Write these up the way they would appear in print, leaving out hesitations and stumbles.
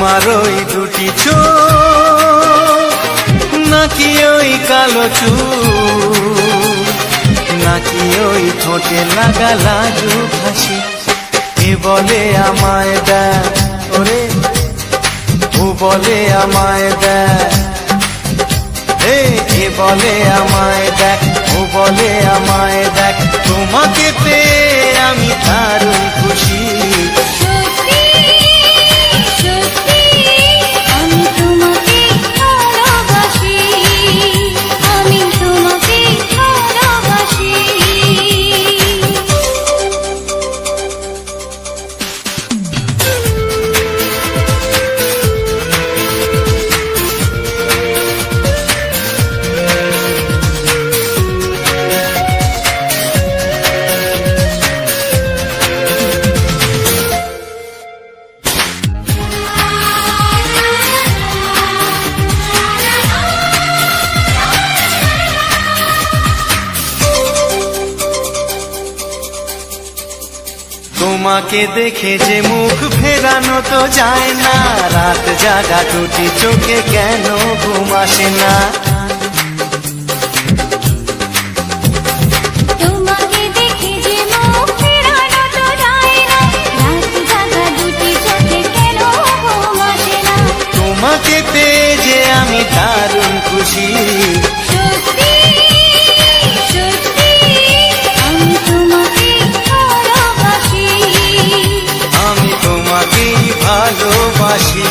তোমার ওই দুটি চোখ, নাকি ওই কালো চুল, নাকি ওই ঠোঁটে লাগা লাজুক হাসি। এ বলে আমায় দেখ ওরে, ও বলে আমায় দেখ, এ বলে আমায় দেখ, ও বলে আমায় দেখ, তোমাকে পেয়ে আমি দারুণ খুশি। তোমাকে দেখে যে মুখ ফেরানো তো যায় না, রাত জাগা দুটি চোখে কেন ঘুম আসে না। তোমাকে দেখে যে মুখ ফেরানো তো যায় না, রাত জাগা দুটি চোখে কেন ঘুম আসে না। তোমাকে পেয়ে যে আমি দারুণ খুশি। ভালোবাসি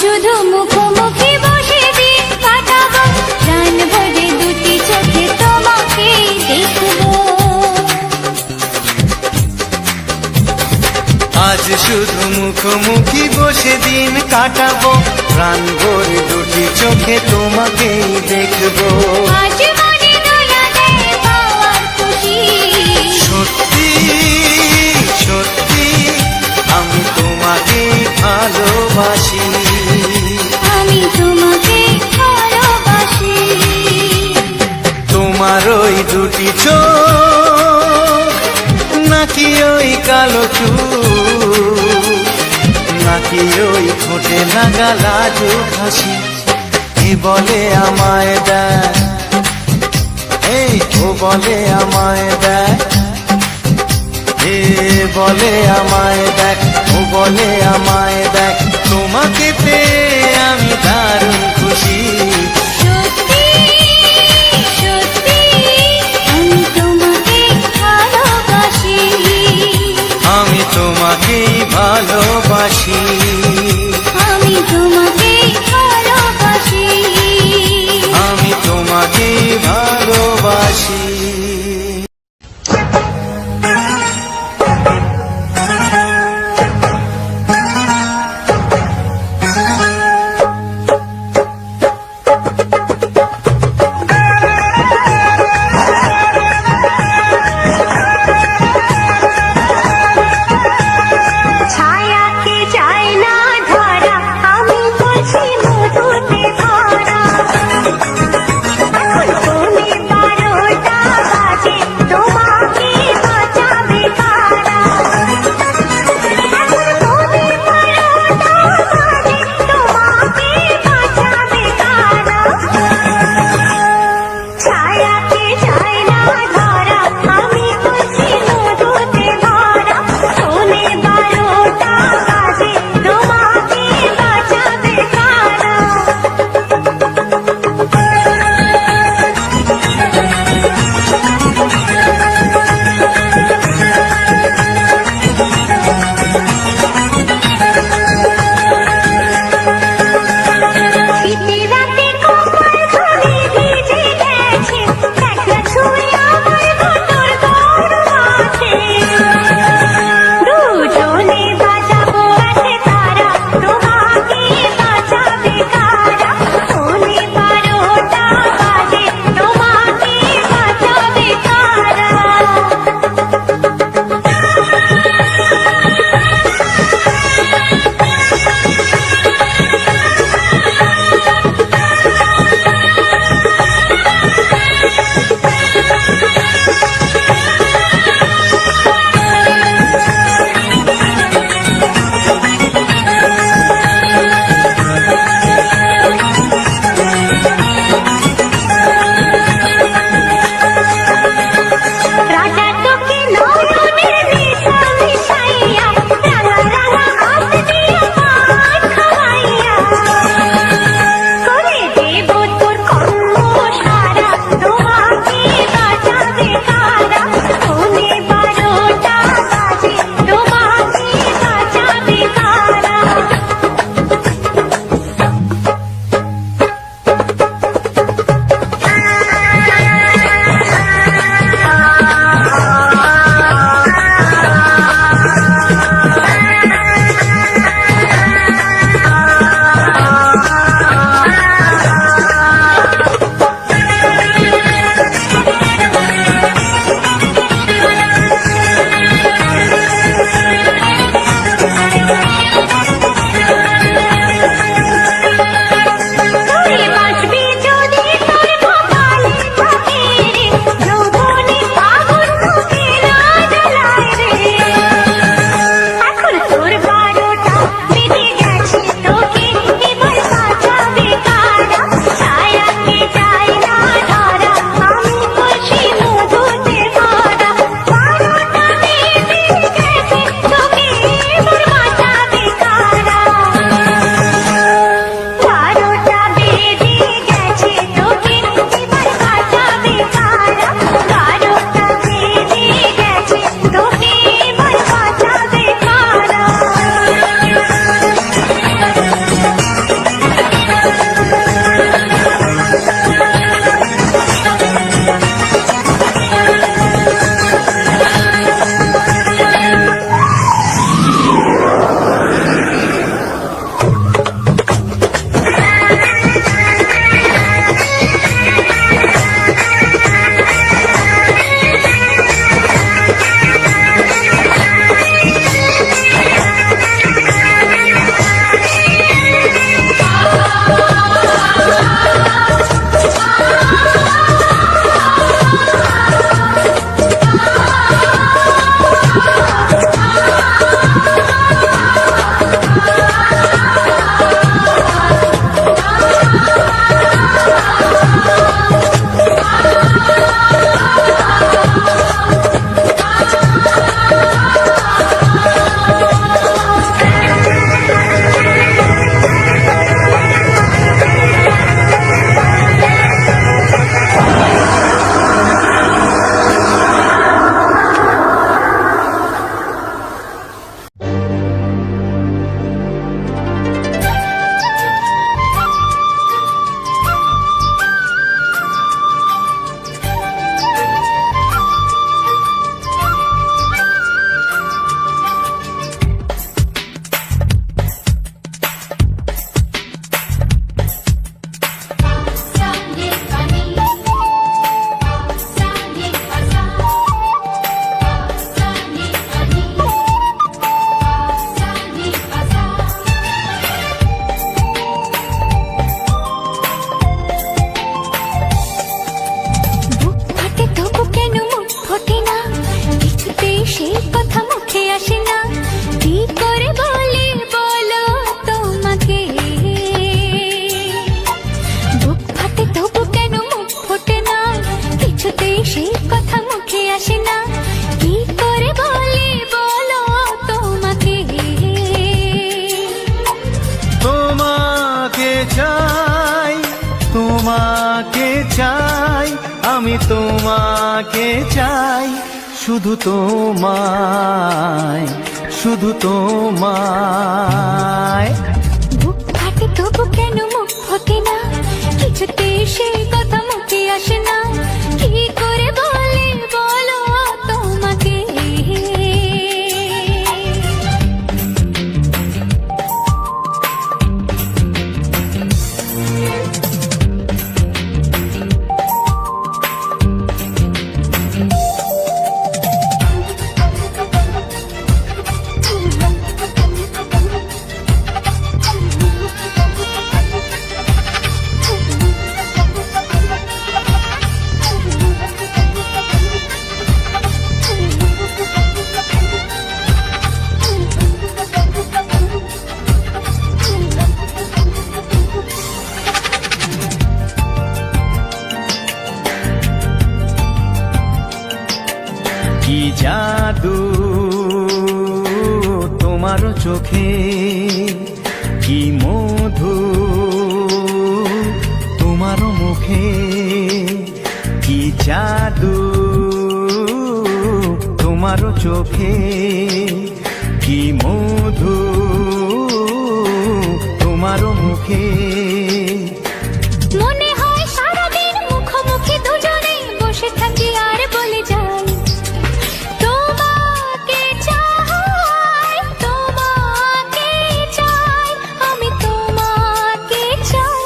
শুধু মুখোমুখি বসে দিন কাটাবো, প্রাণ ভরে দুটি চোখে তোমাকে দেখবো। আজ শুধু মুখোমুখি বসে দিন কাটাবো, প্রাণ ভরে দুটি চোখে তোমাকেই দেখবো। আজ মনে দোলা দেয় পাওয়ার খুশি, সত্যি সত্যি আমি তোমাকে ভালোবাসি। আমি তোমাকে ভালোবাসি। তোমার ওই দুটি চোখ, নাকি ওই কালো চুল, নাকি ওই ঠোঁটে লাগা লাজুক হাসি। এ বলে আমায় দেখ, এই ও বলে আমায় দেখ, এ বলে আমায় দেখ, ও বলে আমায় দেখ, তোমাকে পেয়ে আমি দারুণ খুশি। সত্যি সত্যি আমি তোমাকে ভালোবাসি। আমি তোমাকেই ভালোবাসি। আমি তোমাকে ভালোবাসি। আমি তোমাকেই ভালোবাসি। তোমাকে চাই, আমি তোমাকে চাই, শুধু তোমায়, শুধু তোমায়। বুক ফাটে তবু কেন মুখ ফোটে না, কিছুতে সেই কথা মুখে আসে না, কি করে বলে বলো তোমাকে। কি জাদু তোমার চোখে, কি মধু তোমার মুখে, কি জাদু তোমার চোখে, কি মধু তোমার মুখে। মনে হয় সারাদিন মুখোমুখি দুজনে বসে থাকি আর বলে যাই, তোমাকে চাই, তোমাকে চাই, আমি তোমাকে চাই,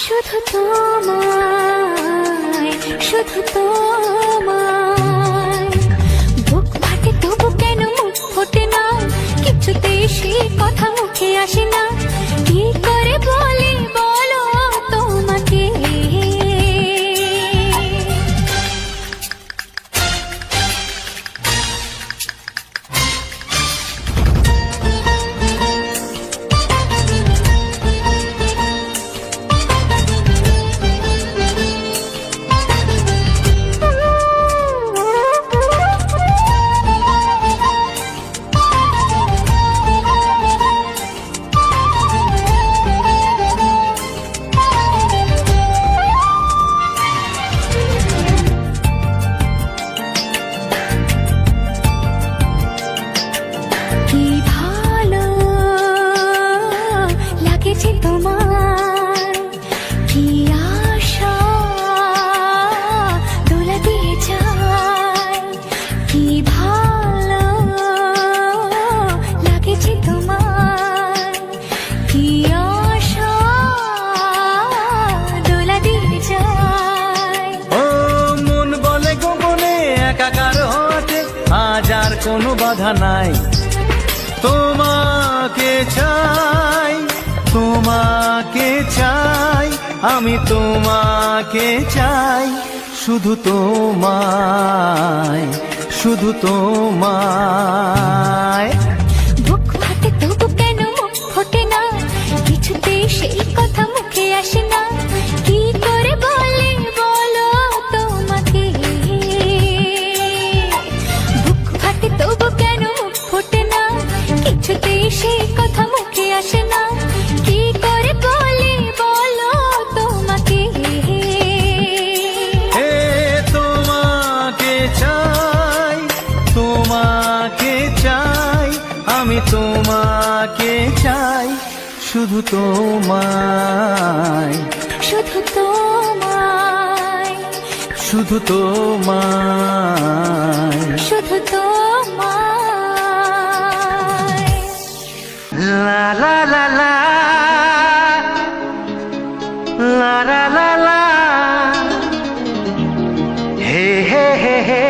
শুধু তোমায়, শুধু তোমায়। বুক ফাটে তবু কেন মুখ ফোটে না, কিছুতেই সে কথা মুখে আসে না, কি করে বলে বলো তোমাকে। কি ভালো লাগেছে তোমার, কি আশা দোলা দিয়ে যায়, কি ভালো লাগেছে তোমার, কি আশা দোলা দিয়ে যায়। ও মন বলে গোপনে একাকার হতে আজ আর কোনো বাধা নাই, তোমাকে চাই, তোমাকে চাই, আমি তোমাকে চাই, শুধু তোমায়, শুধু তোমায়। বুক ফাটে তবু কেন মুখ ফোটে না, কিছুতে সেই কথা মুখে আসে না, কি করে বলে বলো তোমাকে। বুক ফাটে তবু কেন মুখ ফোটে না, কিছুতে সেই কথা মুখে আসে না, কি করে বলে বলো তোমাকে। হে তোমাকে চাই, তোমাকে চাই, আমি তোমাকে চাই, শুধু তোমায়, শুধু তোমায়, শুধু তোমায়। শুধু তোমায়। লা লা লা লা লা লা লা লা, হে হে হে হে,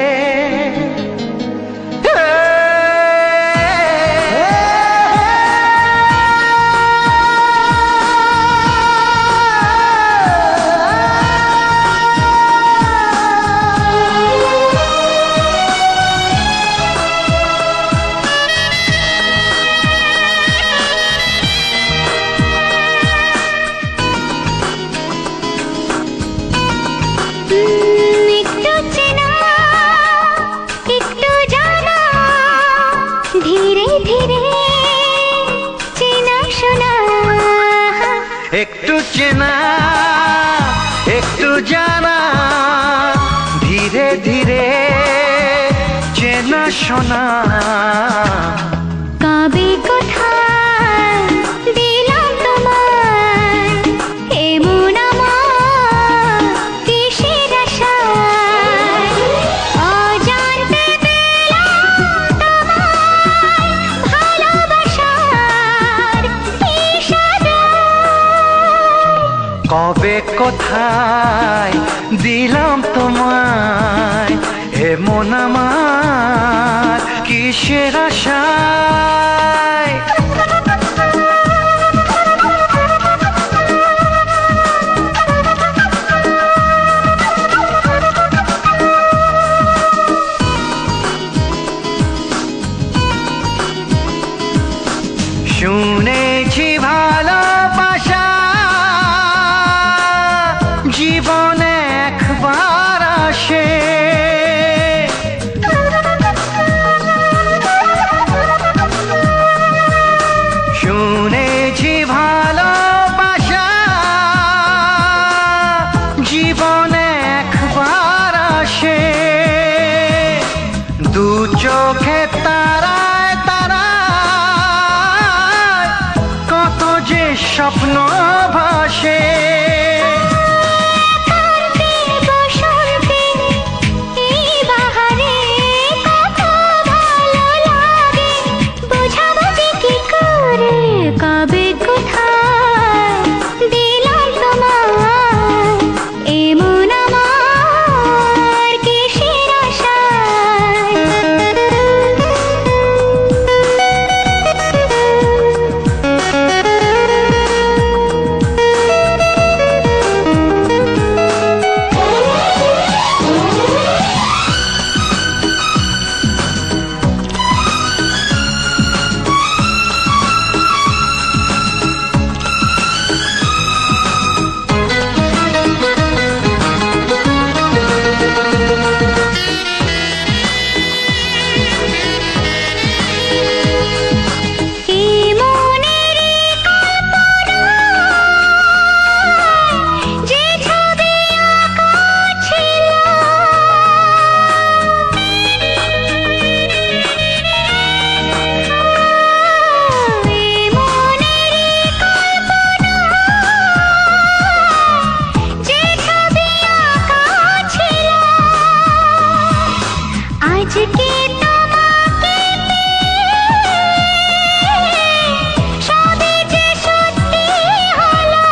একটু চেনা, একটু জানা, ধীরে ধীরে চেনা শোনা। একটু চেনা, একটু জানা, ধীরে ধীরে চেনা শোনা। কবে কোথায় দিলাম তোমায় এমন আমার কিসের আশায়, অজান্তে দিলাম তোমায় ভালোবাসার ইশারায়। কবে কোথায় দিলাম তোমায় এমন আমার কিসের আশায়। শুনেছি ভালোবাসা জীবনে একবার আসে, শুনেছি ভালোবাসা জীবনে একবার আসে। দু চোখে তারায় তারায় কত যে স্বপ্ন ভাসে। কবে কোথায় দিলাম তোমায় এমন আমার কিসের আশায়। আজকে তোমাকে সবই যে সত্যি হলো,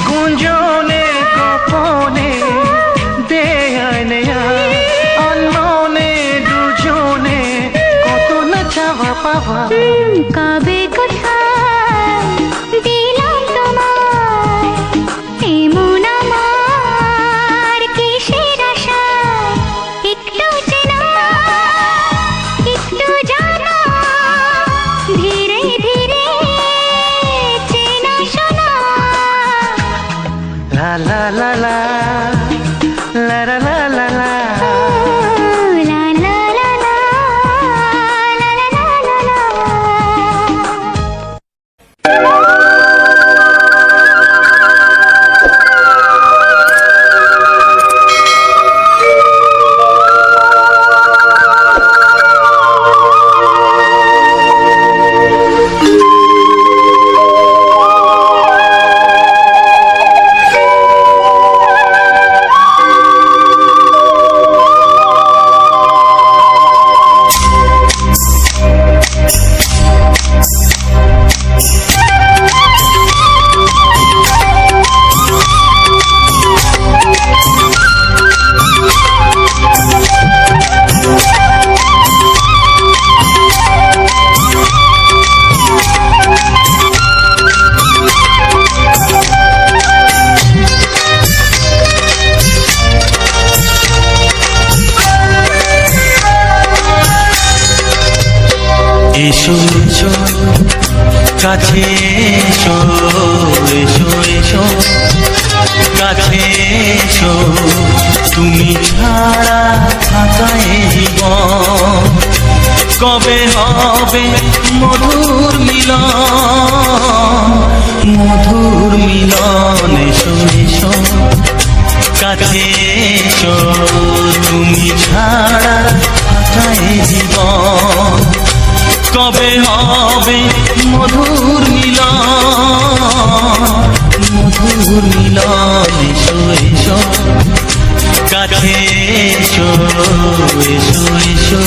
গুঞ্জনে গোপনে দেয়ায় নেয়ায় অন্যনে দুজনে কত না চাওয়া পাওয়া। কবে কোথায় দিলাম তোমায় এমন আমার কিসের আশায়। একটু চেনা একটু জানা, ধীরে ধীরে চেনা শোনা। লা লা লা লা লা লা লা লা লা। লা লা লা লা, লা লা লা লা লা। এসো এসো কাছে এসো, এসো এসো কাছে এসো, তুমি ছাড়া থাকা এই জীবন কবে হবে মধুর মিলন, মধুর মিলন। এসো এসো এসো তুমি ছাড়া কাটায় জীবন কবে হবে মধুর মিলন এসো এসো কাছে এসো এসো এসো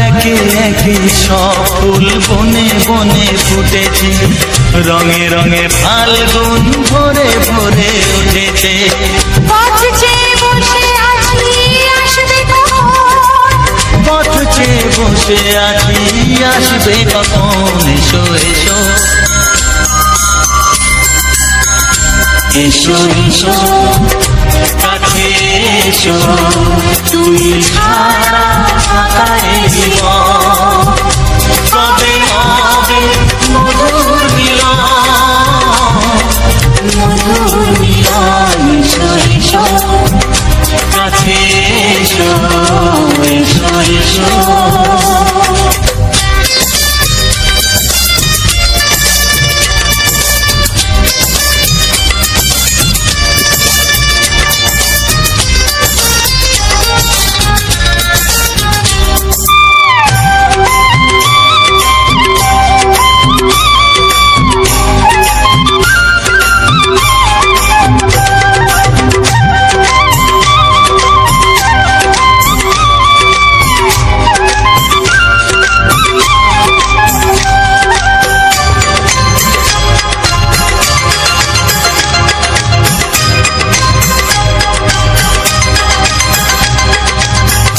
একে একে সব ফুল বনে বনে ফুটেছে রঙে রঙে ফাল্গুন ভরে ভরে উঠেছে পথ চেয়ে বসে আছি আসবে কখন এসো এসো এসো এসো কাছে এসো তুমি ছাড়া কাটায় জীবন কবে হবে মধুর মিলন এসো এসো কাছে এসো এসো এসো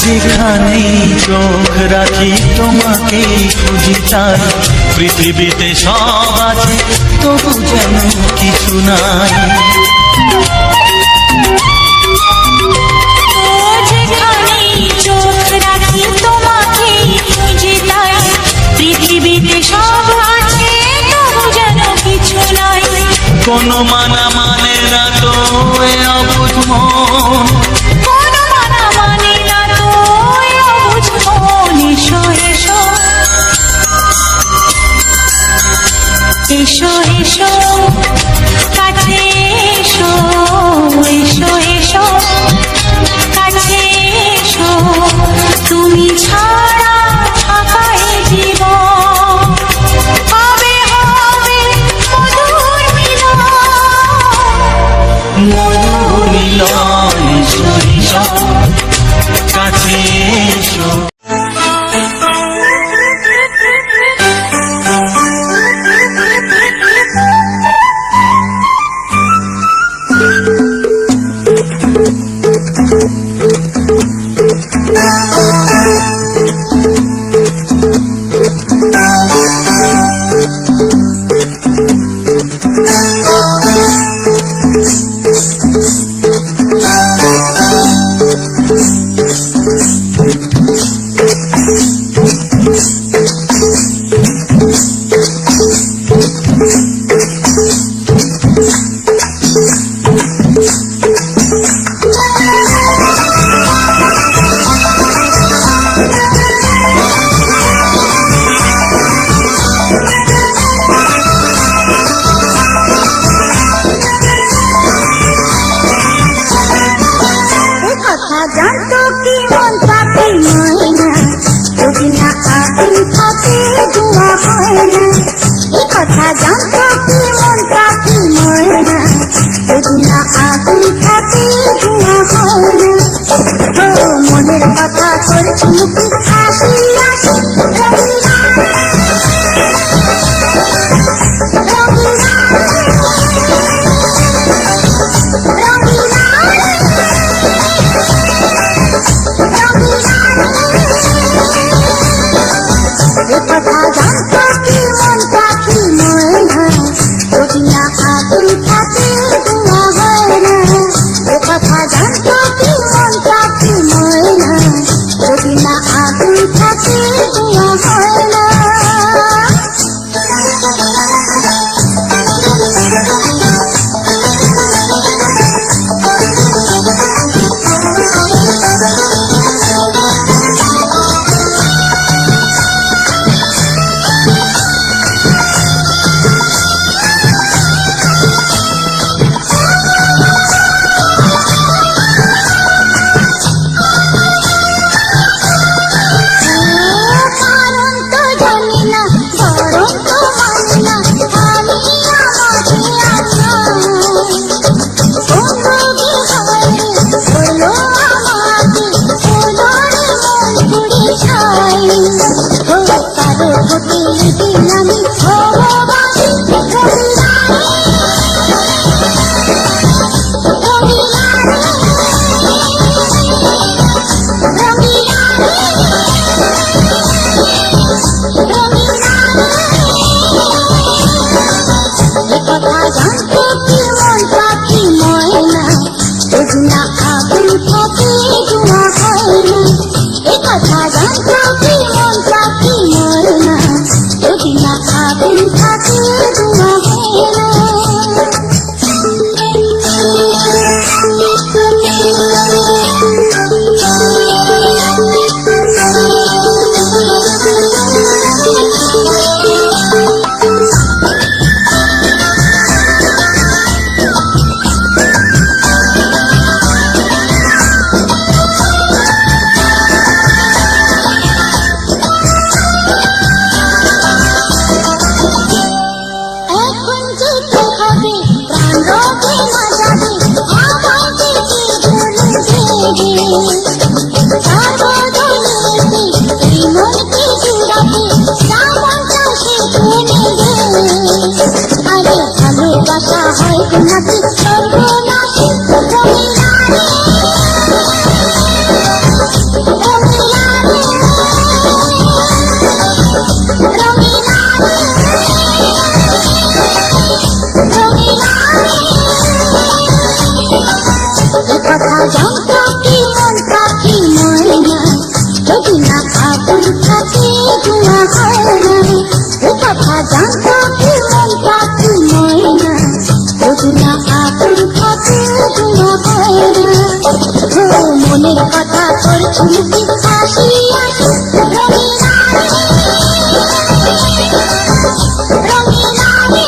যেখানেই চোখ রাখি তোমাকেই খুঁজি তাই পৃথিবীতে সব আছে তবু যেন কিছু নাই যেখানেই চোখ রাখি তোমাকেই খুঁজি তাই পৃথিবীতে সব আছে তবু যেন কিছু নাই কোনো মানা মানে না তো এ অবুঝ মন এসো এসো কাছে এসো এসো এসো কাছে এসো তুমি ছাড়া কাটায় জীবন কবে হবে মধুর মিলন এসো এসো কাছে এসো জানতো কি মন পাপি ময়না যদি না আগুন থাকে ধোঁয়া হয় না এই কথা জানতো কি মন পাপি ময়না যদি না আগুন থাকে ধোঁয়া হয় না ও মনের কথা করছি মুখে কথা জানতো কি মন পাখি ময়না যদি না আগুন থাকে ধোঁয়া হয় না। এখন যেতে হবে প্রাণ রবে না যাবে আমার দিকে ভুলে সার্বজনীতে এই মনকে জুড়াতে শ্রাবণটা সে ভুলে আরে ভালোবাসা হয় নাকি সর্বনাশী রঙিনারে কথা জানতো কি মন পাখি ময়না যদি না আগুন থাকে ধোঁয়া হয় না। কথা জানতো কি মন পাখি ময়না যদি না আগুন থাকে ধোঁয়া হয় না। মনের কথা করছি কি হাসি হাসি রঙিনারে রঙিনারে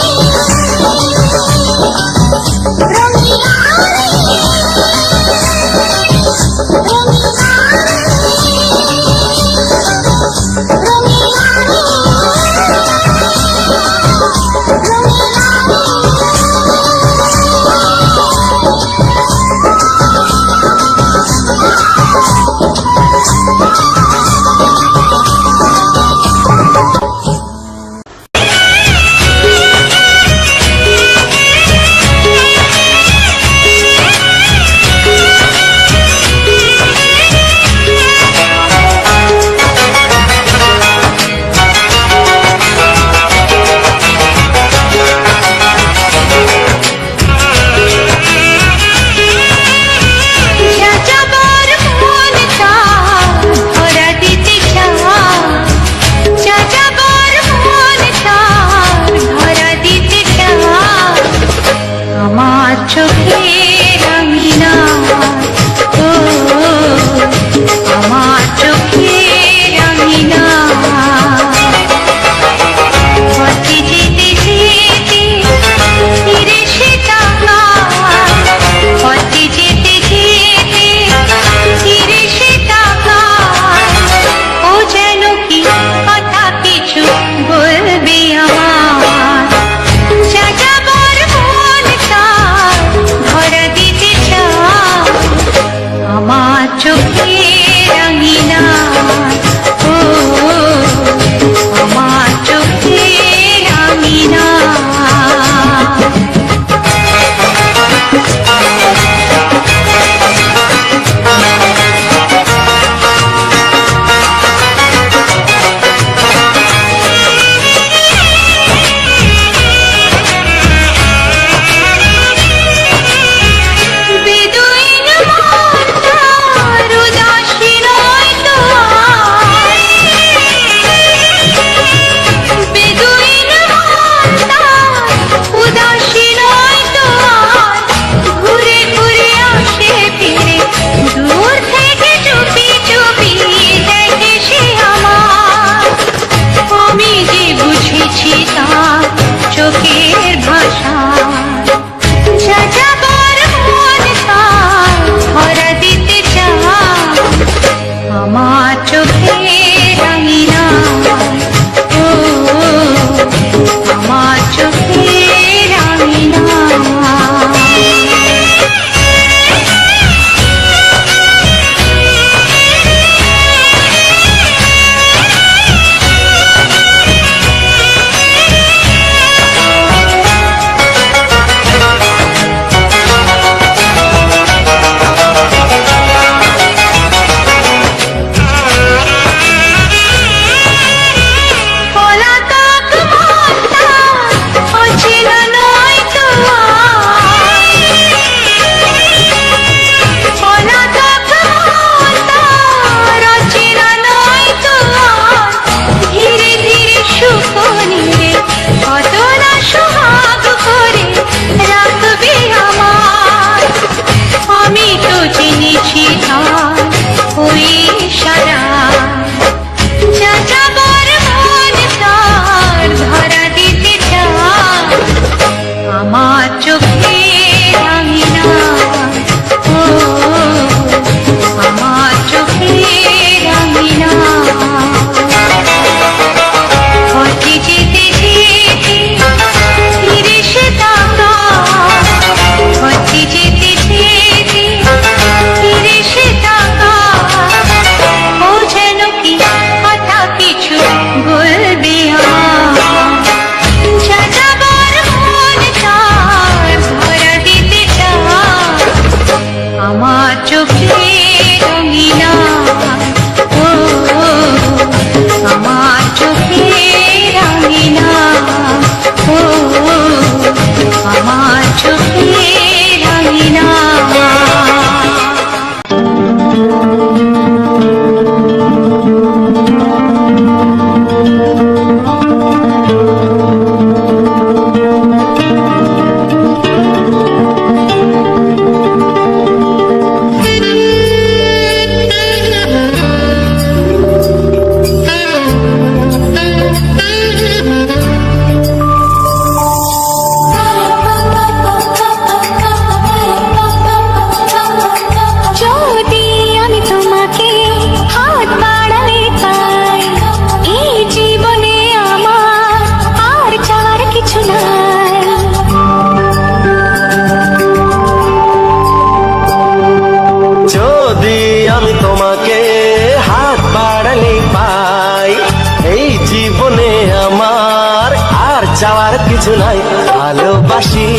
কিছু নাই। ভালোবাসি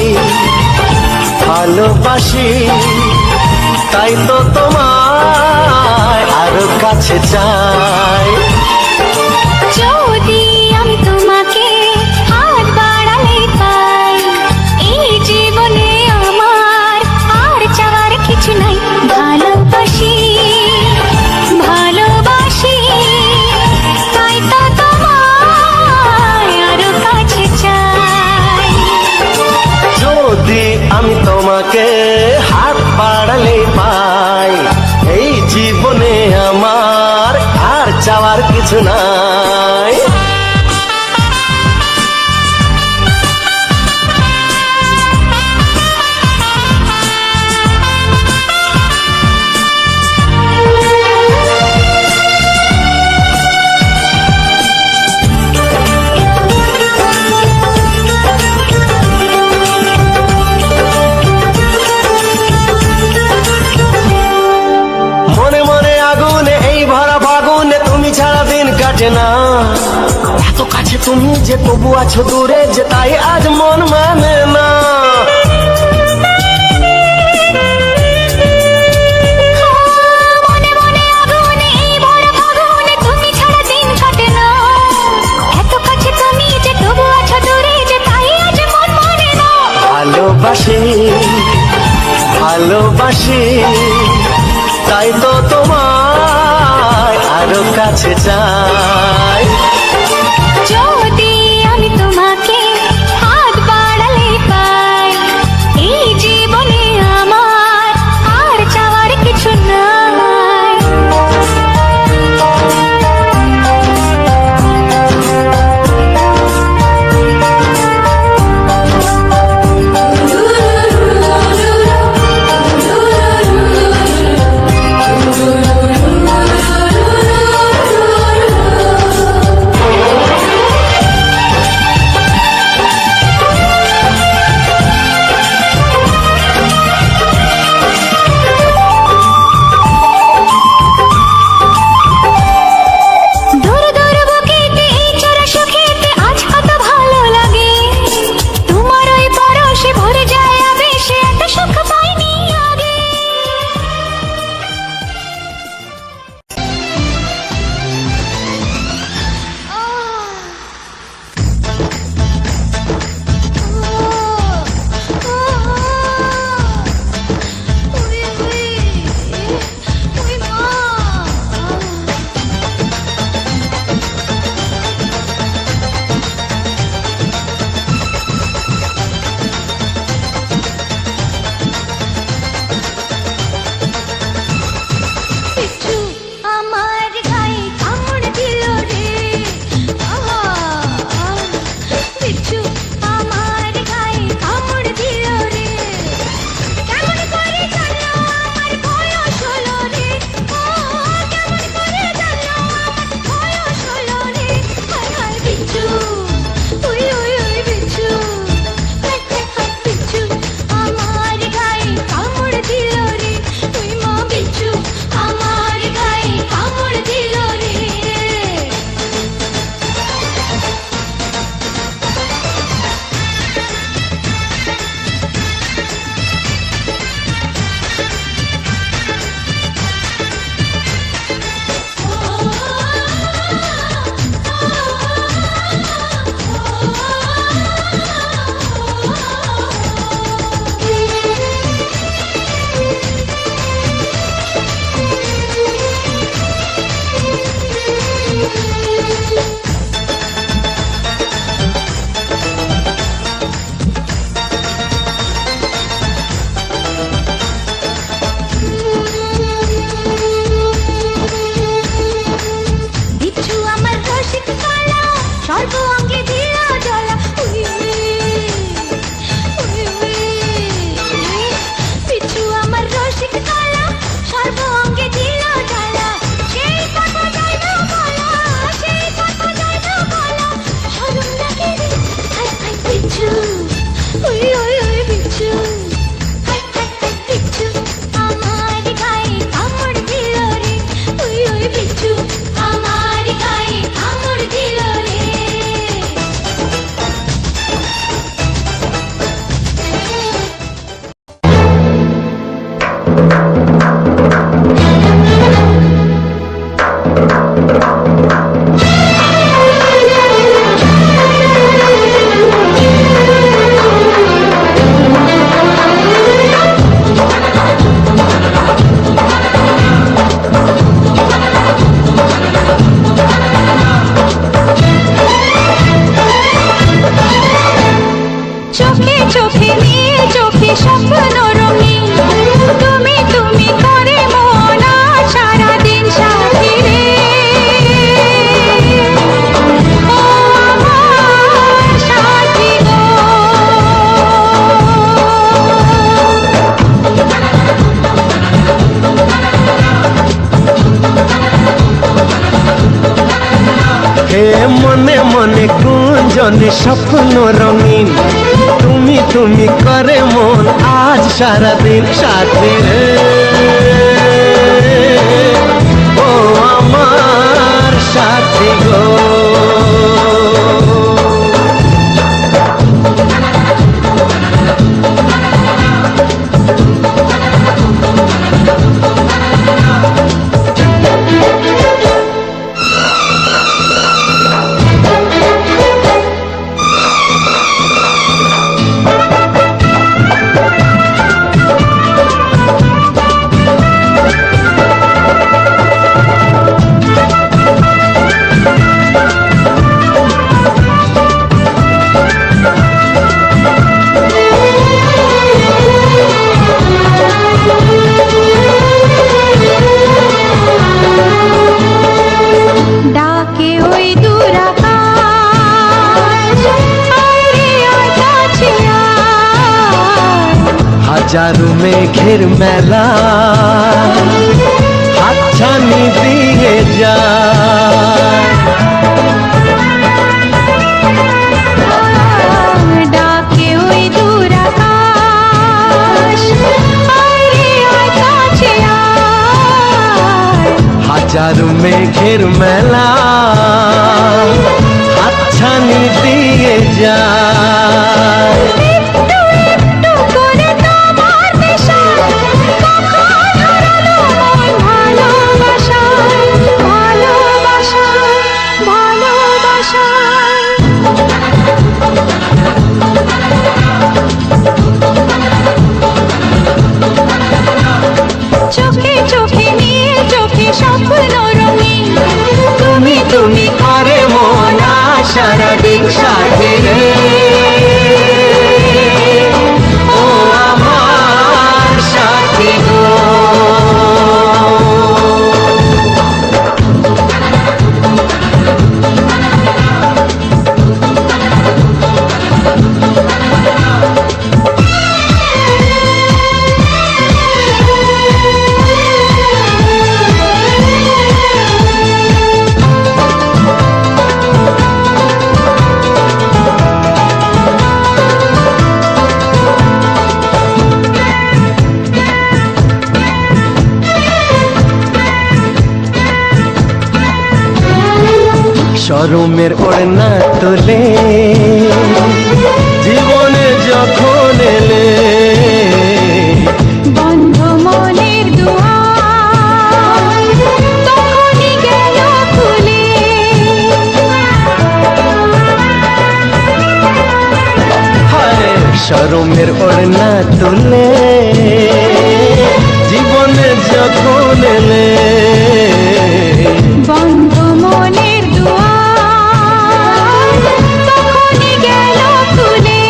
ভালোবাসি তাই তো তোমায় আরো কাছে চাই। যদি আমি তোমাকে হাত বাড়ালে পাই, এই জীবনে আমার আর চাওয়ার কিছু নাই। ভালোবাসি ভালোবাসি তাই তো তোমায় আরো কাছে চাই। যদি আমি তোমাকে হাত বাড়ালে পাই, এই জীবনে আমার আর চাওয়ার কিছু নাই। মনে মনে আগুনে এই ভরা ফাগুনে তুমি ছাড়া দিন কাটে না। এত কাছে তুমি যে তবু আছো দূরে, যে তাই আজ মন মানে না। মনে মনে আগুনে এই ভরা ফাগুনে তুমি ছাড়া দিন কাটে না। এত কাছে তুমি যে তবু আছো দূরে, যে তাই আজ মন মানে না। ভালোবাসি ভালোবাসি তাই তো তোমায় আরো কাছে চাই। যদি আমি তোমাকে হাত বাড়ালে পাই, এই জীবনে আমার আর চাওয়ার কিছু নাই। চোখে চোখে নীল চোখে স্বপ্ন রঙিন তুমি তুমি করে মন আজ সারাদিন সাথী রে ও আমার সাথী গো হে মনে মনে গুঞ্জনে স্বপ্ন রঙিন তুমি তুমি করে মন আজ সারাদিন সাথী রে ও আমার সাথী গো ডাকে ওই দূর আকাশ আরে আয় কাছে আয় হাজারো মেঘের মেলা হাতছানি দিয়ে যায় ডাকে ওই দূর আকাশ আরে আয় কাছে আয় হাজারো মেঘের মেলা হাতছানি দিয়ে যায় একটু একটু করে তোমার নেশা কখন হারালো মন ভালোবাসায় ভালোবাসায় ভালোবাসায় চোখে চোখে নীল চোখে স্বপ্ন রঙিন তুমি তুমি করে মন আজ সারাদিন সাথী রে ও আমার সাথী গো শরমের ওড়না তোলে জীবনে যখন এলে বন্ধ মনের দুয়ার তখনই গেল খুলে হায় শরমের ওড়না তোলে জীবনে যখন এলে বন্ধ মনের দুয়ার তখনই গেল খুলে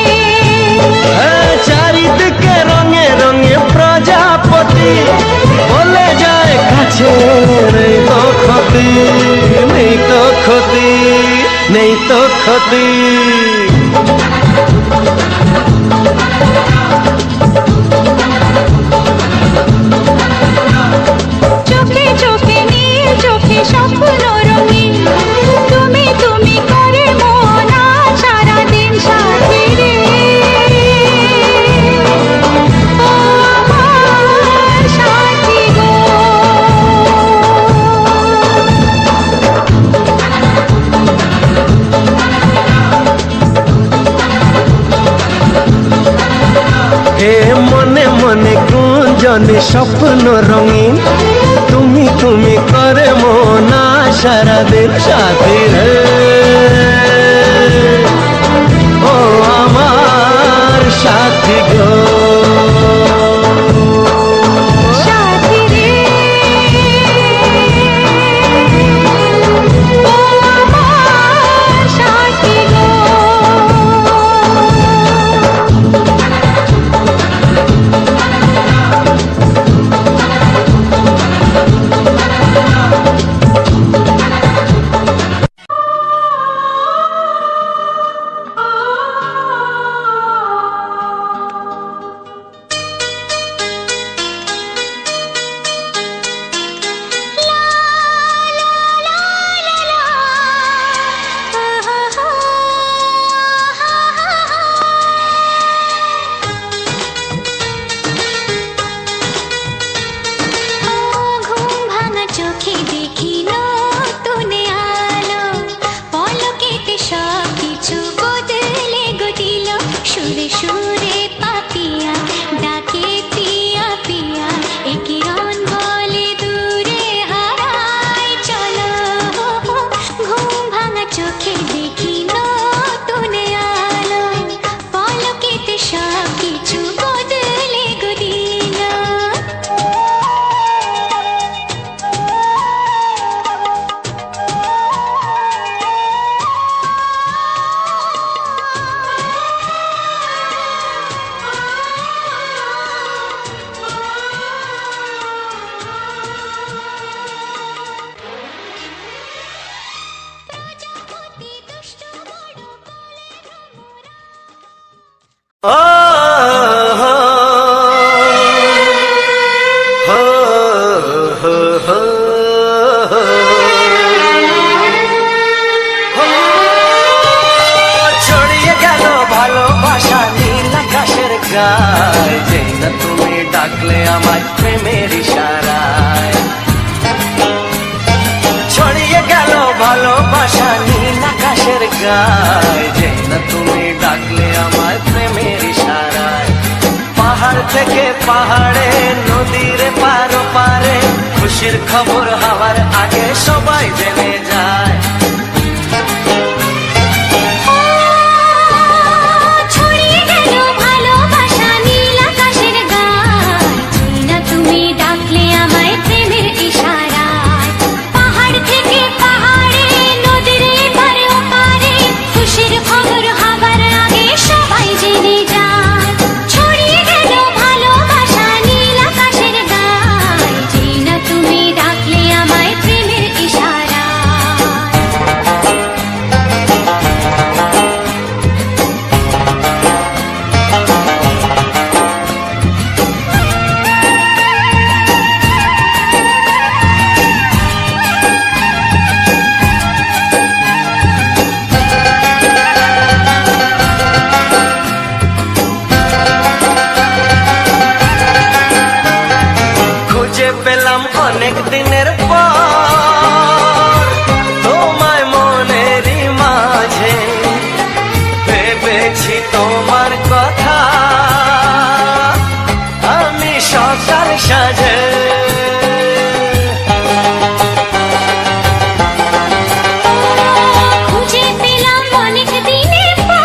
হ্যাঁ, চারিদিকে রঙে রঙে প্রজাপতি বলে যায় কাছে নেই তো ক্ষতি নেই তো ক্ষতি নেই তো ক্ষতি চোখে চোখে নীল চোখে স্বপ্ন রঙিন তুমি তুমি করে মন আজ সারাদিন সাথী রে ও আমার সাথী গো হে মনে মনে গুঞ্জনে স্বপ্ন রঙিন তুমি তুমি করে মন আজ সারাদিন সাথী রে, ও আমার সাথী গো। সাথী রে ও আমার সাথী গো। ঘুম ভাঙা চোখে দেখি নতুন আলো, পলকেতে সব কিছু বদলে গো দিল। সুরে সুরে পাপিয়া ডাকে পিয়া পিয়া, এ কিরণ বলে দূরে হারায় চলো। ঘুম ভাঙা চোখে দেখি নতুন আলো, পলকেতে সব কিছু বদলে গো দিল। প্রজাপতি দুষ্ট বড় বলে ভ্রমরা। ও হো হো হো হো হো, ছড়িয়ে গেল ভালোবাসা নীল আকাশের গায়ে, যেই না তুমি ডাকলে আমার প্রেমের ইশারায়। ছড়িয়ে গেল ভালোবাসা নীল আকাশের গায়ে, যেই না তুমি ডাকলে আমার প্রেমের ইশারায়। পাহাড় থেকে পাহাড়ে, নদীর পারো পারে, খুশির খবর হওয়ার আগে সবাই জেনে যায়। ছড়িয়ে গেল ভালোবাসা নীল আকাশের গায়ে, যেই না তুমি ডাকলে আমায় প্রেমের ইশারায়। পাহাড় থেকে পাহাড়ে, নদীর এপারে ওপারে, খুশির খবর হবার আগে সবাই জেনে যায়। ছড়িয়ে গেল ভালোবাসা নীল আকাশের গায়ে, যেই না তুমি ডাকলে আমায় প্রেমের ইশারায়। খুঁজে পেলাম অনেক দিনের পর তোমায় মনেরই মাঝে, ভেবেছি তোমার কথা আমি সকাল সাজে। খুঁজে পেলাম অনেক দিনের পর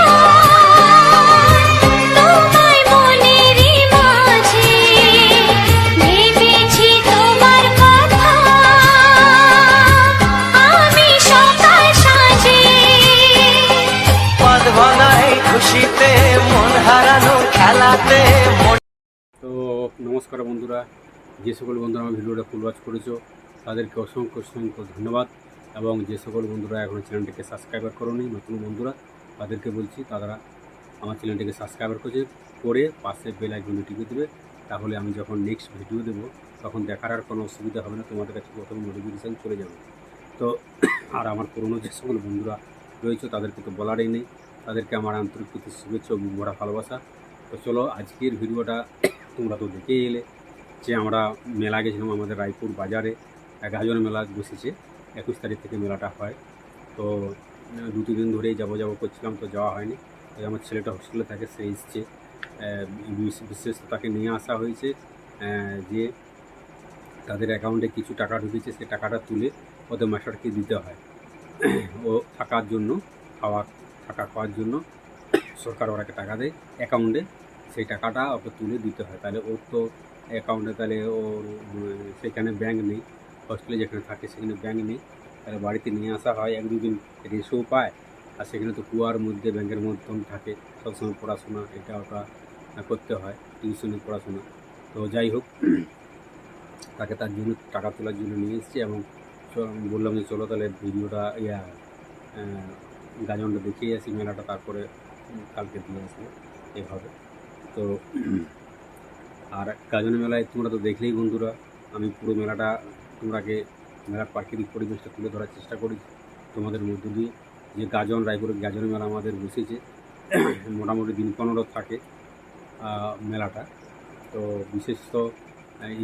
তোমায় মনেরই মাঝে, ভেবেছি তোমার কথা আমি সকাল সাজে। পদ ভাঙাই খুশিতে, মন হারানো খেলাতে মন। তো নমস্কার বন্ধুরা, যে সকল বন্ধুরা আমার ভিডিওটা ফুল ওয়াচ করেছো তাদেরকে অসংখ্য অসংখ্য ধন্যবাদ। এবং যে সকল বন্ধুরা এখনও চ্যানেলটিকে সাবস্ক্রাইবার করোনি, নতুন বন্ধুরা তাদেরকে বলছি তারা আমার চ্যানেলটিকে সাবস্ক্রাইবার করে পাশে বেল আইকনে টিপে দেবে, তাহলে আমি যখন নেক্সট ভিডিও দেবো তখন দেখার আর কোনো অসুবিধা হবে না, তোমাদের কাছে প্রথম নোটিফিকেশান চলে যাবে। তো আর আমার পুরনো যে সকল বন্ধুরা রয়েছে তাদেরকে তো বলারই নেই, তাদেরকে আমার আন্তরিক প্রতি শুভেচ্ছা ও বুক ভরা ভালোবাসা। তো চলো আজকের ভিডিওটা তোমরা তো দেখেই এলে যে আমরা মেলা গেছিলাম, আমাদের রায়পুর বাজারে গাজন মেলা বসেছে, 21 তারিখ থেকে মেলাটা হয়। তো 2-3 দিন ধরেই যাবো করছিলাম, তো যাওয়া হয়নি। তাই আমার ছেলেটা হোস্টেলে থাকে, সে এসছে, বিশেষ তাকে নিয়ে আসা হয়েছে যে তাদের অ্যাকাউন্টে কিছু টাকা ঢুকেছে, সে টাকাটা তুলে ওদের মাস্টারকে দিতে হয়। ও থাকার জন্য, খাওয়ার জন্য সরকার ওরাকে টাকা দেয় অ্যাকাউন্টে, সেই টাকাটা ওকে তুলে দিতে হয়। তাহলে ওর তো অ্যাকাউন্টে, তাহলে ওর সেখানে ব্যাংক নেই, হস্টেলে যেখানে থাকে সেখানে ব্যাংক নেই, তাহলে বাড়িতে নিয়ে আসা হয়, 1-2 দিন রেস্টও পায়। আর সেখানে তো কুয়ার মধ্যে, ব্যাংকের মধ্যে থাকে, সবসময় পড়াশোনা এটা ওটা করতে হয়, টিউশনি পড়াশোনা। তো যাই হোক, তাকে তার জন্য টাকা তোলার জন্য নিয়ে এসেছি এবং বললাম যে চলো তাহলে ভিডিওটা গাজনটা দেখিয়ে আসি, মেলাটা, তারপরে কালকে দিয়ে আসবো এভাবে। তো আর গাজন মেলায় তোমরা তো দেখলেই বন্ধুরা, আমি পুরো মেলাটা তোমরাকে মেলার প্রাকৃতিক পরিবেশটা তুলে ধরার চেষ্টা করি তোমাদের মধ্য দিয়ে। যে রায়পুরের গাজন মেলা আমাদের বসেছে, মোটামুটি দিন 15 থাকে মেলাটা। তো বিশেষত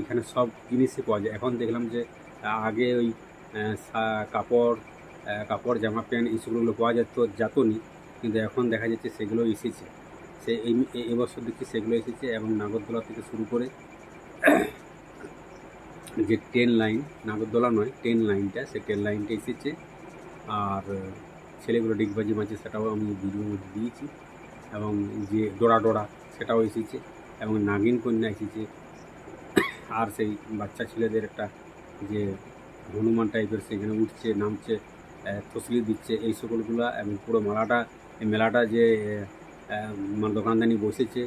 এখানে সব জিনিসই পাওয়া যায়। এখন দেখলাম যে আগে ওই কাপড় জামা প্যান্ট এইসবগুলো পাওয়া যেত নি, কিন্তু এখন দেখা যাচ্ছে সেগুলো এসেছে। এবছর দেখছি সেগুলো এসেছে, এবং নাগরদোলা থেকে শুরু করে যে ট্রেন লাইন, নাগরদোলা নয় ট্রেন লাইনটা, সেই ট্রেন লাইনটা এসেছে। আর ছেলেগুলো ডিগবাজি মারছে, সেটাও আমি ভিডিওর মধ্যে দিয়েছি। এবং যে ডোরা সেটাও এসেছে, এবং নাগিন কন্যা এসেছে। আর সেই বাচ্চা ছেলেদের একটা যে হনুমান টাইপের, সেখানে উঠছে নামছে, তসলি দিচ্ছে, এই সকলগুলো। এবং পুরো মেলাটা যে মানে দোকানদানি বসেছে,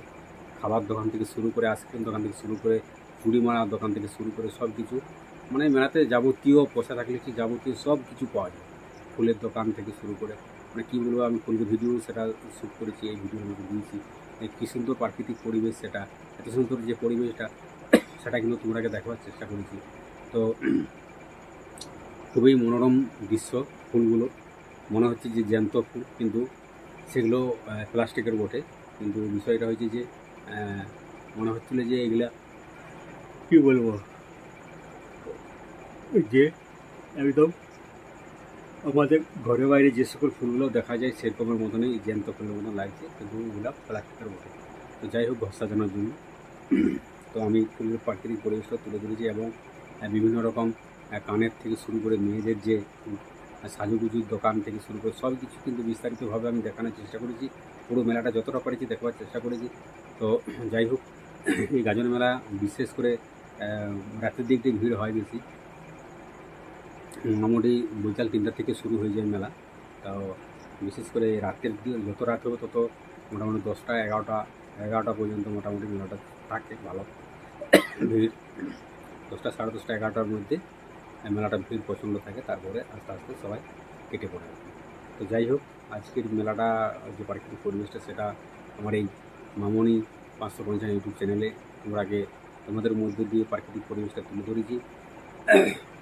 খাবার দোকান থেকে শুরু করে, আইসক্রিম দোকান থেকে শুরু করে, চুড়ি মারার দোকান থেকে শুরু করে সব কিছু, মানে মেলাতে যাবতীয় পয়সা থাকলে কি যাবতীয় সব কিছু পাওয়া যায়। ফুলের দোকান থেকে শুরু করে, মানে কী বলবো, আমি ফুলের ভিডিও সেটা শ্যুট করেছি, এই ভিডিওর মধ্যে দিয়েছি। কী সুন্দর প্রাকৃতিক পরিবেশ, সেটা এত সুন্দর যে পরিবেশটা, সেটা কিন্তু তোমরাকে দেখাবার চেষ্টা করেছি। তো খুবই মনোরম দৃশ্য, ফুলগুলো মনে হচ্ছে যে জ্যান্ত ফুল, কিন্তু সেগুলো প্লাস্টিকের বটে। কিন্তু বিষয়টা হয়েছে যে মনে হচ্ছিল যে এগুলা কী বলবো, যে একদম আমাদের ঘরে বাইরে যে সকল ফুলগুলো দেখা যায় সেরকমের মতনই জ্যান্ত ফুলের মতন লাগছে, কিন্তু ওগুলো প্লাস্টিকের বটে। তো যাই হোক, ঘর সাজানোর জন্য। তো আমি ফুলের প্রাকৃতিক পরিবেশটা তুলে ধরেছি, এবং বিভিন্ন রকম কানের থেকে শুরু করে মেয়েদের যে সাজুগুজুর দোকান থেকে শুরু করে সব কিছু কিন্তু বিস্তারিতভাবে আমি দেখানোর চেষ্টা করেছি। পুরো মেলাটা যতটা পারেছি দেখবার চেষ্টা করেছি। তো যাই হোক, এই গাজন মেলা বিশেষ করে রাতের দিক দিয়ে ভিড় হয় বেশি। মোটামুটি বৈকাল 3টা থেকে শুরু হয়ে যায় মেলা। তো বিশেষ করে রাতের দিকে, যত রাত হবে তত মোটামুটি 10টা 11টা পর্যন্ত মোটামুটি মেলাটা থাকে ভালো ভিড়। 10টা, 10:30, 11টার মধ্যে মেলাটা ভিড় প্রচণ্ড থাকে, তারপরে আস্তে আস্তে সবাই কেটে পড়ে। তো যাই হোক, আজকের মেলাটা যে প্রাকৃতিক পরিবেশটা, সেটা আমার এই মামনি 550 ইউটিউব চ্যানেলে তোমাদের মধ্য দিয়ে প্রাকৃতিক পরিবেশটা তুলে ধরেছি।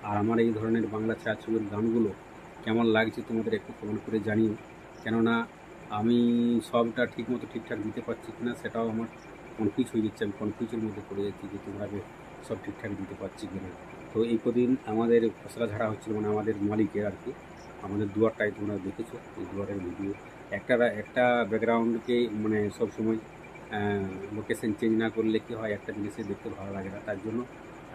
আর আমার এই ধরনের বাংলা ছায়াছবির গানগুলো কেমন লাগছে তোমাদের একটু কমেন্ট করে জানিও, কেননা আমি সবটা ঠিকঠাক দিতে পারছি কিনা সেটাও আমার কনফিউজ হয়ে যাচ্ছে। আমি কনফিউজের মধ্যে পড়ে যাচ্ছি যে তোমরাকে সব ঠিকঠাক দিতে পারছি কিনা। তো এই কদিন আমাদের খসড়া ঝাড়া হচ্ছিল, মানে আমাদের মালিকের আর কি, আমাদের দুয়ারটাই তোমরা দেখেছো, এই দুয়ারের ভিডিও। একটা ব্যাকগ্রাউন্ডকে মানে সবসময় লোকেশন চেঞ্জ না করলে কী হয়, একটা জিনিসে দেখতে ভালো লাগে না। তার জন্য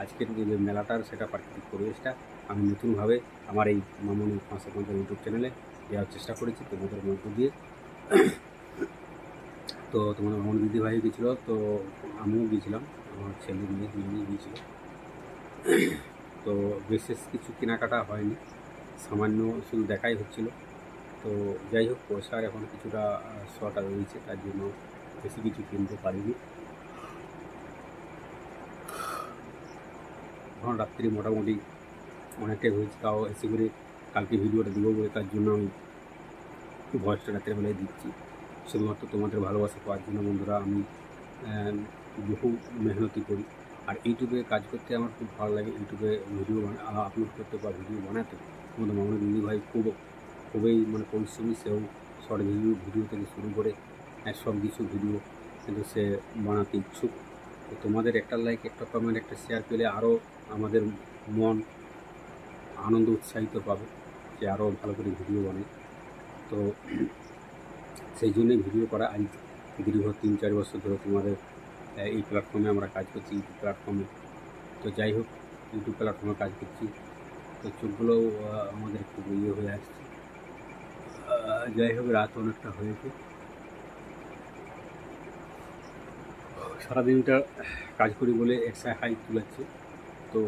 আজকের যে মেলাটার সেটা প্রাকৃতিক পরিবেশটা আমি নতুনভাবে আমার এই মামনি 550 ইউটিউব চ্যানেলে দেওয়ার চেষ্টা করেছি তোমাদের মধ্য দিয়ে। তো তোমার মামনি দিদিভাই গিয়েছিলো, তো আমিও গিয়েছিলাম, আমার ছেলে মেয়ে দুজনেই গিয়েছিল। তো বিশেষ কিছু কেনাকাটা হয়নি, সামান্য শুধু দেখাই হচ্ছিল। তো যাই হোক, পয়সার এখন কিছুটা শর্ট রয়েছে, তার জন্য বেশি কিছু কিনতে পারিনি। এখন রাত্রি মোটামুটি অনেকটাই হয়েছে, তাও এসে করে কালকে ভিডিওটা দেবো বলে তার জন্য আমি ভয়েসটা রাতের বেলায় দিচ্ছি, শুধুমাত্র তোমাদের ভালোবাসা পাওয়ার জন্য। বন্ধুরা, আমি বহু মেহনতি করি, আর ইউটিউবে কাজ করতে আমার খুব ভালো লাগে। ইউটিউবে ভিডিও আপলোড করতে বা ভিডিও বানাতে আমাদের মামনি দিদিভাই খুবই মানে পরিশ্রমী। সেও শর্ট ভিডিও থেকে শুরু করে সব কিছু ভিডিও কিন্তু সে বানাতে ইচ্ছুক। তো তোমাদের একটা লাইক, একটা কমেন্ট, একটা শেয়ার পেলে আরও আমাদের মন আনন্দ উৎসাহিত পাবে যে আরও ভালো করে ভিডিও বানাই। তো সেই জন্যই ভিডিও করা। আজ দীর্ঘ 3-4 বছর ধরে তোমাদের এই প্ল্যাটফর্মে আমরা কাজ করছি, ইউটিউব প্ল্যাটফর্মে। তো যাই হোক, ইউটিউব প্ল্যাটফর্মে কাজ করছি, তো চোখগুলোও আমাদের একটু ইয়ে হয়ে আসছে। যাই হোক, রাত অনেকটা হয়েছে। সারাদিনটা কাজ করি বলে এক্সট্রা হাই তুলাচ্ছে। তো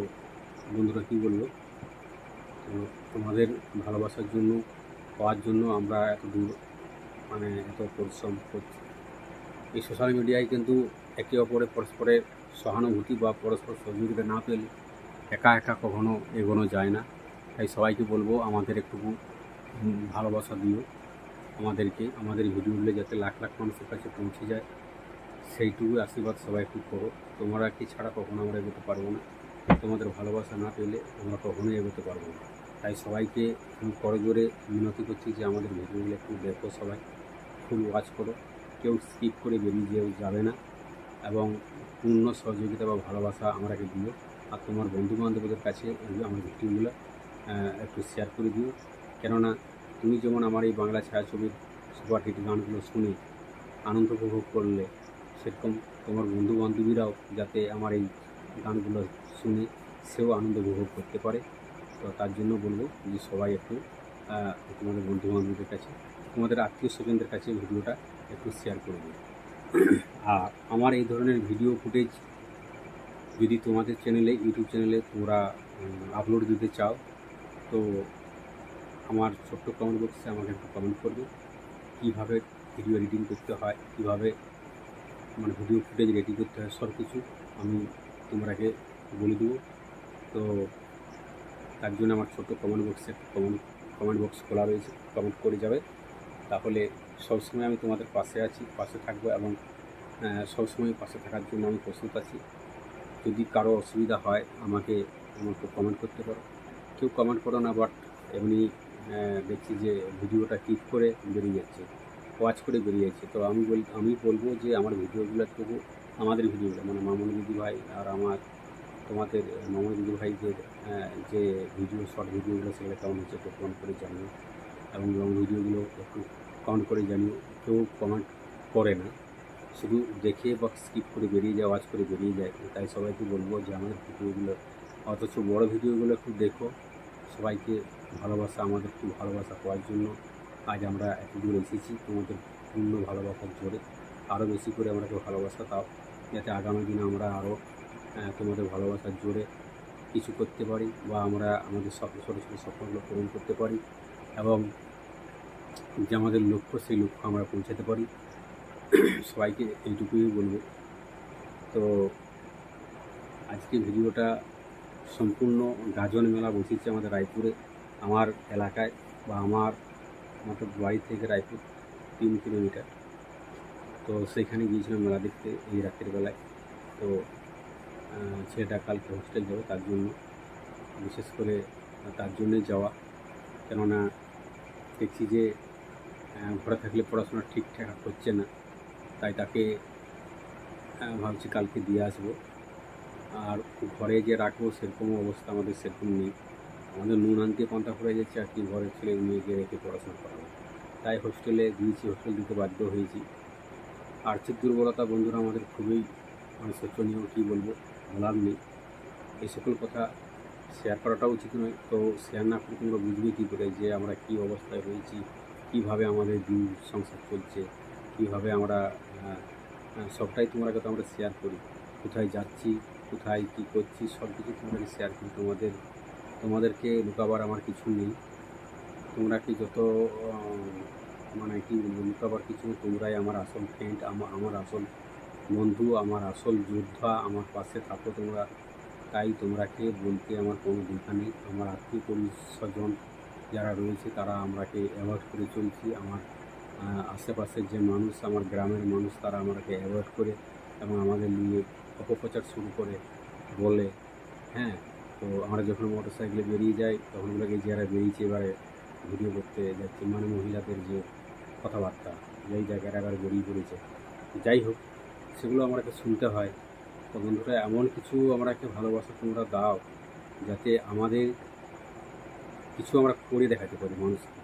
বন্ধুরা কী বলবো, তো তোমাদের ভালোবাসার জন্য, পাওয়ার জন্য আমরা এত দূর মানে এত পরিশ্রম করছি। এই সোশ্যাল মিডিয়ায় কিন্তু একে অপরে পরস্পরের সহানুভূতি বা পরস্পর সহযোগিতা না পেলে একা একা কখনো এগোনো যায় না। তাই সবাইকে বলবো, আমাদের একটু ভালোবাসা দিও আমাদেরকে, আমাদের ভিডিওগুলো যাতে লাখ লাখ মানুষের কাছে পৌঁছে যায় সেইটুকু আশীর্বাদ সবাই একটু করো। তোমরা কি ছাড়া কখনো আমরা এগোতে পারবো না। তোমাদের ভালোবাসা না পেলে আমরা কখনোই এগোতে পারবো না। তাই সবাইকে করজোরে মিনতি করছি যে আমাদের ভিডিওগুলো একটু দেখো, সবাই ফুল ওয়াচ করো, কেউ স্কিপ করে বেরিয়ে যাবে না, এবং পূর্ণ সহযোগিতা বা ভালোবাসা আমাকে দিও। আর তোমার বন্ধুবান্ধবদের কাছে আমার ভিডিওগুলো একটু শেয়ার করে দিও। কেননা তুমি যেমন আমার এই বাংলা ছায়াছবির সুপার হিট গানগুলো শুনে আনন্দ উপভোগ করলে, সেরকম তোমার বন্ধুবান্ধবীরাও যাতে আমার এই গানগুলো শুনে সেও আনন্দ উপভোগ করতে পারে। তো তার জন্য বলবো যে সবাই একটু তোমাদের বন্ধুবান্ধবদের কাছে, তোমাদের আত্মীয় স্বজনদের কাছে ভিডিওটা একটু শেয়ার করে দিও। আর আমার এই ধরনের ভিডিও ফুটেজ যদি তোমাদের চ্যানেলে, ইউটিউব চ্যানেলে তোমরা আপলোড দিতে চাও, তো আমার ছোট্ট কমেন্ট বক্সে আমাকে একটু কমেন্ট করবে কীভাবে ভিডিও এডিটিং করতে হয়, কীভাবে মানে ভিডিও ফুটেজ রেডি করতে হয়, সব কিছু আমি তোমরাকে বলে দেবো। তো তার জন্য আমার ছোট্ট কমেন্ট বক্সে কমেন্ট বক্স খোলা রয়েছে, কমেন্ট করে যাবে। তাহলে সবসময় আমি তোমাদের পাশে আছি, পাশে থাকবো, এবং সবসময় পাশে থাকার জন্য আমি প্রস্তুত আছি। যদি কারো অসুবিধা হয় আমাকে কমেন্ট করতে পারো। কেউ কমেন্ট করো না, বাট এমনি দেখছি যে ভিডিওটা ক্লিক করে বেরিয়ে যাচ্ছে, ওয়াচ করে বেরিয়ে যাচ্ছে। তো আমি বলবো যে আমার ভিডিওগুলো তবু, আমাদের ভিডিওগুলো মানে মামুন দিদিভাই আর তোমাদের মামুন দিদিভাইদের যে ভিডিও, শর্ট ভিডিওগুলো সেগুলো কেমন হচ্ছে একটু কমেন্ট করে জানিও, এবং লং ভিডিওগুলো একটু কমেন্ট করে জানিও। কেউ কমেন্ট করে না, শুধু দেখে বা স্কিপ করে বেরিয়ে যায়, ওয়াচ করে বেরিয়ে যায়। তাই সবাইকে বলবো যে আমাদের ভিডিওগুলো, অথচ বড় ভিডিওগুলো একটু দেখো। সবাইকে ভালোবাসা, আমাদের একটু ভালোবাসা পাওয়ার জন্য আজ আমরা এত দূর এসেছি। তোমাদের পূর্ণ ভালোবাসার জোরে আরও বেশি করে আমাকে ভালোবাসা দাও, যাতে আগামী দিনে আমরা আরও তোমাদের ভালোবাসার জোরে কিছু করতে পারি, বা আমরা আমাদের ছোটো ছোটো স্বপ্নগুলো পূরণ করতে পারি, এবং যে আমাদের লক্ষ্য, সেই লক্ষ্য আমরা পৌঁছাতে পারি। সবাইকে এইটুকুই বলবো। তো আজকে ভিডিওটা সম্পূর্ণ গাজন মেলা বসেছে আমাদের রায়পুরে, আমার এলাকায়, বা আমার বাড়ি থেকে রায়পুর 3 কিলোমিটার। তো সেইখানে গিয়েছিলাম মেলা দেখতে এই রাতের বেলায়। তো ছেলেটা কালকে হোস্টেল যাবে, তার জন্য বিশেষ করে তার জন্যই যাওয়া। কেননা দেখছি যে ঘরে থাকলে পড়াশোনা ঠিকঠাক হচ্ছে না, তাই তাকে ভাবছি কালকে দিয়ে আসবো। আর ঘরে যে রাখবো সেরকম অবস্থা আমাদের সেরকম নেই, আমাদের নুন আনতে পান্তা পড়ে যাচ্ছে, আর কি ঘরের ছেলে মেয়েকে রেখে পড়াশোনা করাবো। তাই হোস্টেলে দিয়েছি, হোস্টেল দিতে বাধ্য হয়েছি। আর্থিক দুর্বলতা বন্ধুরা আমাদের খুবই শোচনীয়, কী বলবো, বলার নেই। এই সকল কথা শেয়ার করাটা উচিত নয়। তো শেয়ার না করে তোমরা বুঝবে কী করে যে আমরা কী অবস্থায় রয়েছি, কীভাবে আমাদের দিন সংসার চলছে, কীভাবে আমরা সবটাই তোমরাকে তো আমরা শেয়ার করি। কোথায় যাচ্ছি, কোথায় কী করছি, সব কিছু তোমাদেরকে শেয়ার করি। তোমাদেরকে লুকাবার আমার কিছু নেই। তোমরা কি যত মানে কী বলবো, লুকাবার কিছু নেই। তোমরাই আমার আসল ফ্রেন্ড, আমার আসল বন্ধু, আমার আসল যোদ্ধা, আমার পাশে থাকো তোমরা। তাই তোমরাকে বলতে আমার কোনো দ্বিধা নেই। আমার আত্মীয় পরিস্বজন যারা রয়েছে তারা আমাকে অ্যাভয়েড করে চলছি। আমার আশেপাশের যে মানুষ, আমার গ্রামের মানুষ, তারা আমাকে অ্যাভয়েড করে এবং আমাদের নিয়ে অপপ্রচার শুরু করে বলে। হ্যাঁ, তো আমরা যখন মোটর সাইকেলে বেরিয়ে যাই তখন ওগুলোকে যারা বেরিয়েছে এবারে ভিডিও করতে যাচ্ছে, মানে মহিলাদের যে কথাবার্তা, যেই জায়গায় আবার বেরিয়ে পড়েছে। যাই হোক, সেগুলো আমাকে শুনতে হয়। তো বন্ধুরা, এমন কিছু আমাকে ভালোবাসা তোমরা দাও যাতে আমাদের কিছু আমরা করে দেখাতে পারি মানুষকে।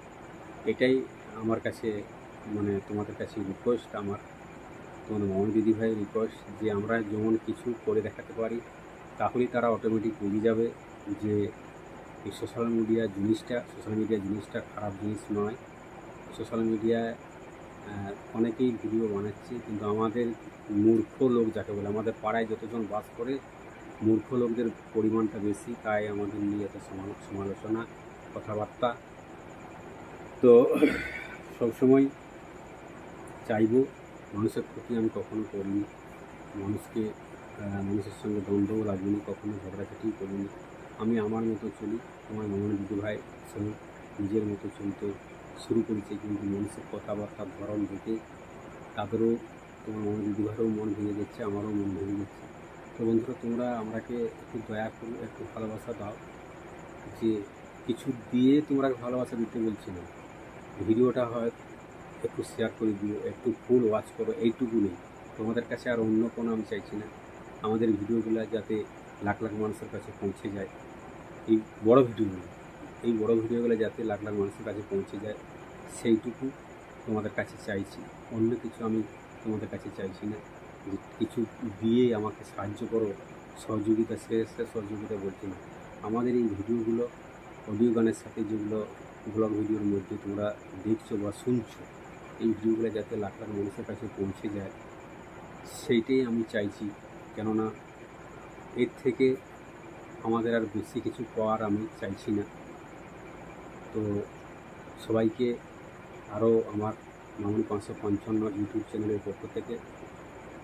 এটাই আমার কাছে মানে তোমাদের কাছে রিকোয়েস্ট, আমার তোমাদের মামুন দিদিভাইয়ের রিকোয়েস্ট, যে আমরা যেমন কিছু করে দেখাতে পারি তাহলেই তারা অটোমেটিক বুঝে যাবে যে এই সোশ্যাল মিডিয়া জিনিসটা খারাপ জিনিস নয়। সোশ্যাল মিডিয়ায় অনেকেই ভিডিও বানাচ্ছে, কিন্তু আমাদের মূর্খ লোক যাকে বলে, আমাদের পাড়ায় যতজন বাস করে মূর্খ লোকদের পরিমাণটা বেশি, তাই আমাদের নিয়ে এত সমালোচনা কথাবার্তা। তো সবসময় চাইবো, মানুষের ক্ষতি আমি কখনো করিনি, মানুষের সঙ্গে দ্বন্দ্বও লাগিনি, কখনো ঝগড়াঝাটিও করিনি। আমি আমার মতো চলি, আমার মামনি দিদিভাই সঙ্গে নিজের মতো চলতে শুরু করেছে, কিন্তু মানুষের কথাবার্তার ধরন দেখে তাদেরও, তোমার মামনি দিদিভাইয়েরও মন ভেঙে যাচ্ছে, আমারও মন ভেঙে যাচ্ছে। তো বন্ধুরা, তোমরা আমাকে একটু দয়া করো, একটু ভালোবাসা দাও। যে কিছু দিয়ে তোমরা ভালোবাসা দিতে বলছি না, ভিডিওটা হয় একটু শেয়ার করে দিও, একটু ফুল ওয়াচ করো, এইটুকু নেই তোমাদের কাছে। আর অন্য কোনো আমি চাইছি না, আমাদের ভিডিওগুলো যাতে লাখ লাখ মানুষের কাছে পৌঁছে যায়, এই বড় ভিডিওগুলো যাতে লাখ লাখ মানুষের কাছে পৌঁছে যায়, সেইটুকু তোমাদের কাছে চাইছি। অন্য কিছু আমি তোমাদের কাছে চাইছি না, যে কিছু দিয়ে আমাকে সাহায্য করো, সহযোগিতা, সহযোগিতা বলছি না। আমাদের এই ভিডিওগুলো অডিও গানের সাথে যেগুলো ব্লগ ভিডিওর মধ্যে তোমরা দেখছো বা শুনছো, এই ভিডিওগুলো যাতে লাখ লাখ মানুষের কাছে পৌঁছে যায়, সেইটাই আমি চাইছি। কেননা এর থেকে আমাদের আর বেশি কিছু পাওয়ার আমি চাইছি না। তো সবাইকে আরও আমার মামনি 555 ইউটিউব চ্যানেলের পক্ষ থেকে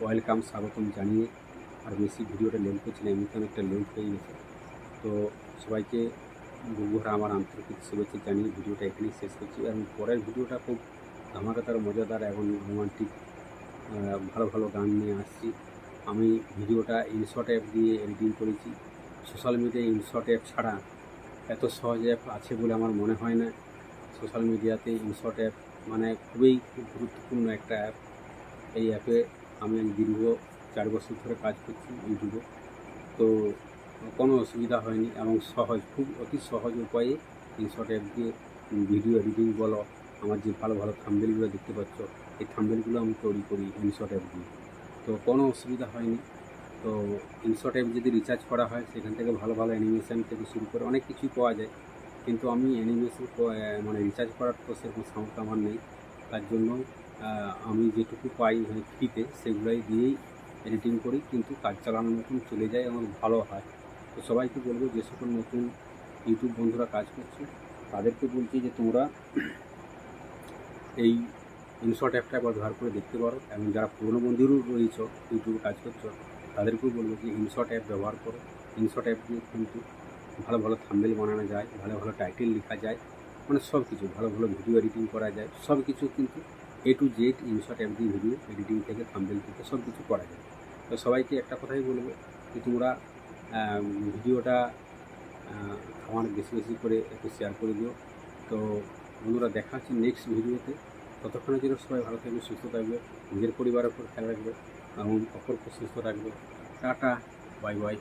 ওয়েলকাম, স্বাগতম জানিয়ে, আর বেশি ভিডিওটা লেন্থ করছি না, এমনিতে অনেকটা লেন্থ হয়ে গেছে। তো সবাইকে বুবুরা আমার আন্তরিক শুভেচ্ছা জানিয়ে ভিডিওটা এখানেই শেষ করছি। এবং পরের ভিডিওটা খুব ধামাকাদার, মজাদার এবং রোমান্টিক ভালো ভালো গান নিয়ে আসছি। আমি ভিডিওটা ইনশট অ্যাপ দিয়ে এডিটিং করেছি। সোশ্যাল মিডিয়ায় ইনশট অ্যাপ ছাড়া এত সহজ অ্যাপ আছে বলে আমার মনে হয় না। সোশ্যাল মিডিয়াতে ইনশট অ্যাপ মানে খুবই গুরুত্বপূর্ণ একটা অ্যাপ। এই অ্যাপে আমি দীর্ঘ 4 বছর ধরে কাজ করছি ইউটিউবে। তো কোনো অসুবিধা হয়নি এবং অতি সহজ উপায়ে ইনশট অ্যাপ দিয়ে ভিডিও এডিটিং বলো, আমার যে ভালো ভালো থাম্বনেলগুলো দেখতে পাচ্ছ, এই থাম্বনেলগুলো আমি তৈরি করি ইনশট অ্যাপ দিয়ে। তো কোনো অসুবিধা হয়নি। তো ইনশট অ্যাপ যদি রিচার্জ করা হয়, সেখান থেকে ভালো ভালো অ্যানিমেশন থেকে শুরু করে অনেক কিছুই পাওয়া যায়, কিন্তু আমি অ্যানিমেশন মানে রিচার্জ করার তো সেরকম সামর্থ্য আমার নেই। তার জন্য আমি যেটুকু পাই ফ্রিতে, সেগুলোই দিয়েই এডিটিং করি, কিন্তু কাজ চালানোর মতন চলে যায় এবং ভালো হয়। তো সবাইকে বলবো, যে সকল নতুন ইউটিউব বন্ধুরা কাজ করছে তাদেরকে বলছি যে তোমরা এই ইনশট অ্যাপটা একবার ব্যবহার করে দেখতে পারো। এবং যারা পুরনো বন্ধুরও রয়েছে ইউটিউবে কাজ করছো, তাদেরকেও বলবো যে ইনশট অ্যাপ ব্যবহার করো। ইনশট অ্যাপ দিয়ে কিন্তু ভালো ভালো থাম্বনেল বানানো যায়, ভালো ভালো টাইটেল লেখা যায়, মানে সব কিছু ভালো ভালো ভিডিও এডিটিং করা যায়। সব কিছু কিন্তু A to Z InShot app দিয়ে ভিডিও এডিটিং থেকে থাম্বনেল থেকে সব কিছু করা যায়। তো সবাইকে একটা কথাই বলবো যে তোমরা ভিডিওটা আমার বেশি বেশি করে একটু শেয়ার করে দিও। তো বন্ধুরা, দেখা হচ্ছে নেক্সট ভিডিওতে। ততক্ষণের জন্য সবাই ভালো থাকবে, সুস্থ থাকবে, নিজের পরিবারের উপর খেয়াল রাখবে এবং অপরকে সুস্থ রাখবে। Tata, bye bye.